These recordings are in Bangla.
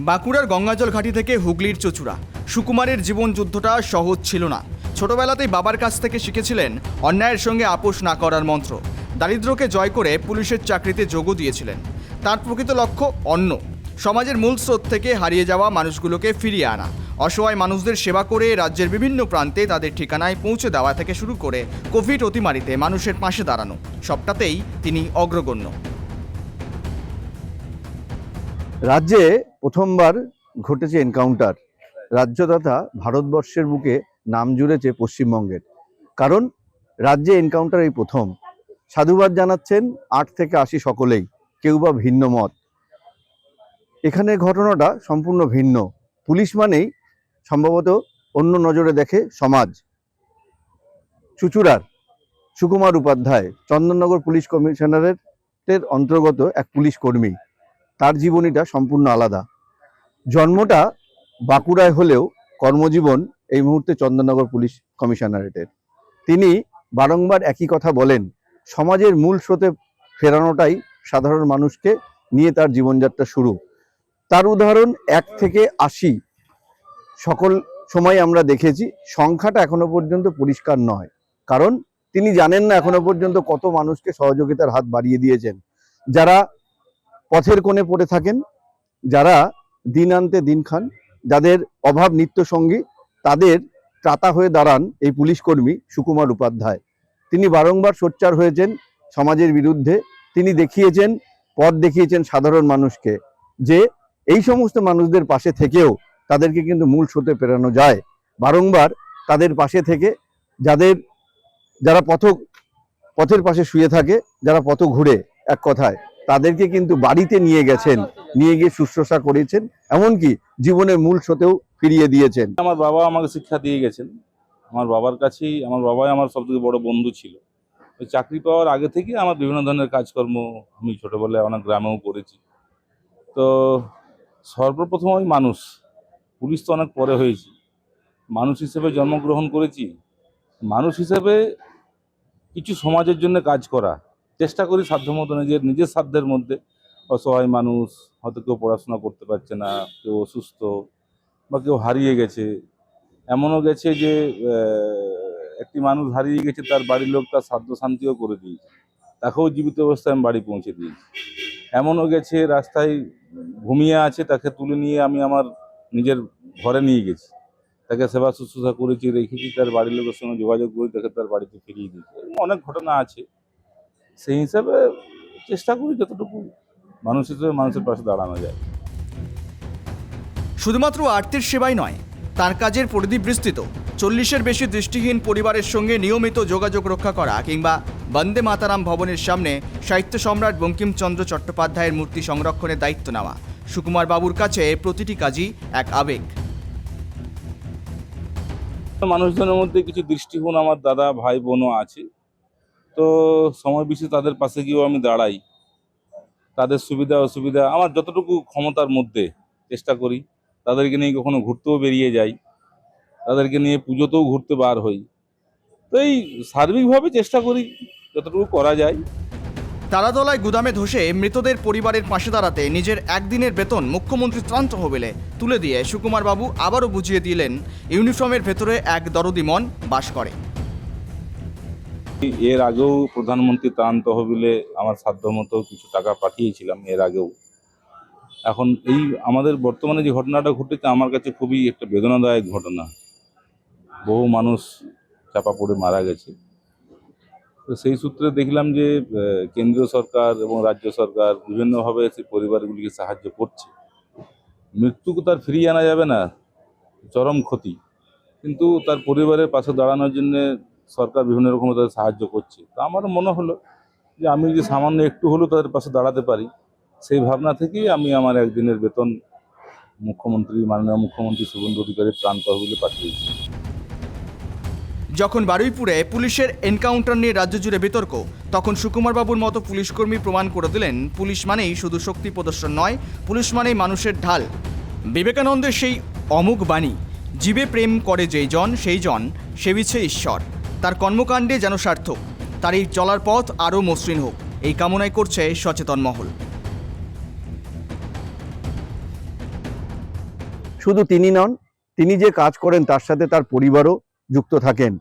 বাঁকুড়ার গঙ্গাজল ঘাটি থেকে হুগলির চচুড়া সুকুমারের জীবন যুদ্ধটা সহজ ছিল না। ছোটবেলাতেই বাবার কাছ থেকে শিখেছিলেন অন্যায়ের সঙ্গে আপোষ না করার মন্ত্র। দারিদ্র্যকে জয় করে পুলিশের চাকরিতে যোগও দিয়েছিলেন। তার প্রকৃত লক্ষ্য অন্য, সমাজের মূল স্রোত থেকে হারিয়ে যাওয়া মানুষগুলোকে ফিরিয়ে আনা, অসহায় মানুষদের সেবা করে রাজ্যের বিভিন্ন প্রান্তে তাদের ঠিকানায় পৌঁছে দেওয়া থেকে শুরু করে কোভিড অতিমারিতে মানুষের পাশে দাঁড়ানো, সবটাতেই তিনি অগ্রগণ্য। রাজ্যে প্রথমবার ঘটেছে এনকাউন্টার। রাজ্য তথা ভারতবর্ষের বুকে নাম জুড়েছে পশ্চিমবঙ্গের, কারণ রাজ্যে এনকাউন্টার এই প্রথম। সাধুবাদ জানাচ্ছেন 8 থেকে 80 সকলেই, কেউ বা ভিন্ন মত। এখানে ঘটনাটা সম্পূর্ণ ভিন্ন। পুলিশ মানেই সম্ভবত অন্য নজরে দেখে সমাজ। চুচুড়ার সুকুমার উপাধ্যায় চন্দননগর পুলিশ কমিশনারেটের অন্তর্গত এক পুলিশ কর্মী। তার জীবনীটা সম্পূর্ণ আলাদা। জন্মটা বাঁকুড়ায় হলেও কর্মজীবন এই মুহূর্তে চন্দননগর পুলিশ কমিশনারেটের। তিনি বারংবার একই কথা বলেন, সমাজের মূল স্রোতে ফেরানোটাই সাধারণ মানুষকে নিয়ে তার জীবনযাত্রা শুরু। তার উদাহরণ 1 থেকে 80 সকল সময় আমরা দেখেছি। সংখ্যাটা এখনো পর্যন্ত পরিষ্কার নয়, কারণ তিনি জানেন না এখনো পর্যন্ত কত মানুষকে সহযোগিতার হাত বাড়িয়ে দিয়েছেন। যারা পথের কোণে পড়ে থাকেন, যারা দিন আনতে দিন খান, যাদের অভাব নিত্যসঙ্গী, তাদের ত্রাতা হয়ে দাঁড়ান এই পুলিশ কর্মী সুকুমার উপাধ্যায়। তিনি বারংবার সোচ্চার হয়েছেন সমাজের বিরুদ্ধে। তিনি দেখিয়েছেন, পথ দেখিয়েছেন সাধারণ মানুষকে, যে এই সমস্ত মানুষদের পাশে থেকেও তাদেরকে কিন্তু মূল স্রোতে ফেরানো যায়। বারংবার তাদের পাশে থেকে যারা পথের পাশে শুয়ে থাকে, যারা পথ ঘুরে, এক কথায় তাদেরকে কিন্তু বাড়িতে নিয়ে গেছেন, নিয়ে গিয়ে শুশ্রূষা করেছেন, এমনকি জীবনের মূল স্রোতেও ফিরিয়ে দিয়েছেন। আমার বাবা আমাকে শিক্ষা দিয়ে গেছেন। আমার বাবার কাছেই, আমার বাবাই আমার সবথেকে বড় বন্ধু ছিল। ওই চাকরি পাওয়ার আগে থেকে আমার বিভিন্ন ধরনের কাজকর্ম আমি ছোটোবেলায় অনেক গ্রামেও করেছি। তো সর্বপ্রথম আমি মানুষ, পুলিশ তো অনেক পরে হয়েছি, মানুষ হিসেবে জন্মগ্রহণ করেছি। মানুষ হিসেবে কিছু সমাজের জন্য কাজ করা চেষ্টা করি সাধ্যমতো, নিজের সাধ্যের মধ্যে। অসহায় মানুষ, হয়তো কেউ পড়াশোনা করতে পারছে না, কেউ অসুস্থ, বা কেউ হারিয়ে গেছে। এমনও গেছে যে একটি মানুষ হারিয়ে গেছে, তার বাড়ির লোক তার শ্রাদ্ধ শান্তিও করে দিয়েছে, তাকেও জীবিত অবস্থায় আমি বাড়ি পৌঁছে দিয়েছি। এমনও গেছে রাস্তায় ঘুমিয়ে আছে, তাকে তুলে নিয়ে আমি আমার নিজের ঘরে নিয়ে গেছি, তাকে সেবা শুশ্রূষা করেছি, রেখেছি, তার বাড়ির লোকের সঙ্গে যোগাযোগ করে তাকে তার বাড়িতে ফিরিয়ে দিয়েছি। অনেক ঘটনা আছে। সেই হিসাবে চেষ্টা করি যতটুকু মানুষ হিসেবে মানুষের পাশে দাঁড়ানো যায়। শুধুমাত্র আর্তের সেবাই নয়, তার কাজের পরিধি বিস্তৃত। 40-এর বেশি দৃষ্টিহীন পরিবারের সঙ্গে নিয়মিত যোগাযোগ রক্ষা করা, কিংবা বন্দে মাতারাম ভবনের সামনে সাহিত্য সম্রাট বঙ্কিমচন্দ্র চট্টোপাধ্যায়ের মূর্তি সংরক্ষণের দায়িত্ব নেওয়া, সুকুমার বাবুর কাছে প্রতিটি কাজই এক আবেগ। মানুষজনের মধ্যে কিছু দৃষ্টিহীন আমার দাদা ভাই বোনও আছে, তো সময় বিশেষে তাদের পাশে গিয়েও আমি দাঁড়াই। তাদের সুবিধা অসুবিধা আমার যতটুকু ক্ষমতার মধ্যে চেষ্টা করি। তাদেরকে নিয়ে কখনো ঘুরতেও বেরিয়ে যাই, তাদেরকে নিয়ে পুজোতেও ঘুরতে বার হই। তো এই সার্বিকভাবে চেষ্টা করি যতটুকু করা যায়। তারাতলায় গুদামে ধসে মৃতদের পরিবারের পাশে দাঁড়াতে নিজের একদিনের বেতন মুখ্যমন্ত্রী ত্রাণ তহবিলে তুলে দিয়ে সুকুমার বাবু আবারও বুঝিয়ে দিলেন ইউনিফর্মের ভেতরে এক দরদি মন বাস করে। এর আগেও প্রধানমন্ত্রী ত্রাণ তহবিলে আমার সাধ্যমতো কিছু টাকা পাঠিয়েছিলাম এর আগেও। এখন এই আমাদের বর্তমানে যে ঘটনাটা ঘটেছে আমার কাছে খুবই একটা বেদনাদায়ক ঘটনা। বহু মানুষ চাপা পড়ে মারা গেছে। তো সেই সূত্রে দেখলাম যে কেন্দ্রীয় সরকার এবং রাজ্য সরকার বিভিন্নভাবে সেই পরিবারগুলিকে সাহায্য করছে। মৃত্যুকে তার ফিরিয়ে আনা যাবে না, চরম ক্ষতি, কিন্তু তার পরিবারের পাশে দাঁড়ানোর জন্য সরকার বিভিন্ন রকম তাদের সাহায্য করছে। তো আমার মনে হলো যে আমি যদি সামান্য একটু হলেও তাদের পাশে দাঁড়াতে পারি, সেই ভাবনা থেকেই আমি আমার একদিনের বেতন মাননীয় মুখ্যমন্ত্রী শুভেন্দু অধিকারীর ত্রাণ তহবিলে পাঠিয়েছি। যখন বারুইপুরে পুলিশের এনকাউন্টার নিয়ে রাজ্য জুড়ে বিতর্ক, তখন সুকুমার বাবুর মতো পুলিশকর্মী প্রমাণ করে দিলেন পুলিশ মানেই শুধু শক্তি প্রদর্শন নয়, পুলিশ মানেই মানুষের ঢাল। বিবেকানন্দের সেই অমোঘ বাণী, জীবে প্রেম করে যেই জন সেই জন সেবিছে ঈশ্বর, তার কর্মকাণ্ডে যেন সার্থক, তার এই চলার পথ আরও মসৃণ হোক, এই কামনাই করছে সচেতন মহল। শুধু তিনি নন, তিনি যে কাজ করেন তার সাথে তার পরিবারও যুক্ত থাকেন।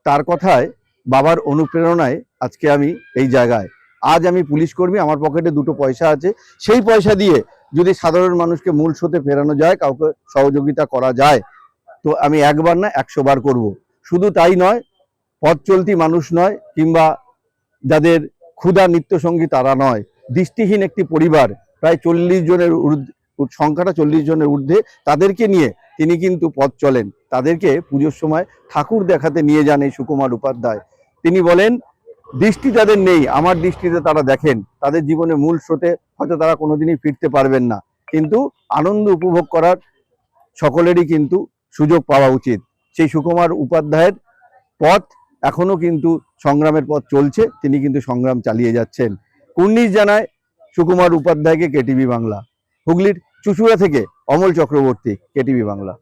তার কথায়, বাবার অনুপ্রেরণায় আজকে আমি এই জায়গায়। আজ আমি পুলিশ কর্মী, আমার পকেটে 2টো পয়সা আছে, সেই পয়সা দিয়ে যদি সাধারণ মানুষকে মূল স্রোতে ফেরানো যায়, কাউকে সহযোগিতা করা যায়, তো আমি একবার না 100 বার করব। শুধু তাই নয়, পথ চলতি মানুষ নয়, কিংবা যাদের ক্ষুধা নিত্যসঙ্গী তারা নয়, দৃষ্টিহীন একটি পরিবার, প্রায় 40 জনের সংখ্যাটা 40 জনের ঊর্ধ্বে, তাদেরকে নিয়ে তিনি কিন্তু পথ চলেন। তাদেরকে পুজোর সময় ঠাকুর দেখাতে নিয়ে যান এই সুকুমার উপাধ্যায়। তিনি বলেন, দৃষ্টি যাদের নেই, আমার দৃষ্টিতে তারা দেখেন, তাদের জীবনে মূল স্রোতে হয়তো তারা কোনোদিনই ফিরতে পারবেন না, কিন্তু আনন্দ উপভোগ করার সকলেরই কিন্তু সুযোগ পাওয়া উচিত। সেই সুকুমার উপাধ্যায়ের পথ এখনো কিন্তু সংগ্রামের পথ চলছে, তিনি কিন্তু সংগ্রাম চালিয়ে যাচ্ছেন। কুর্নিশ জানায় সুকুমার উপাধ্যায়কে কেটিভি বাংলা। হুগলির চুঁচুড়া থেকে অমল চক্রবর্তী, কেটিভি বাংলা।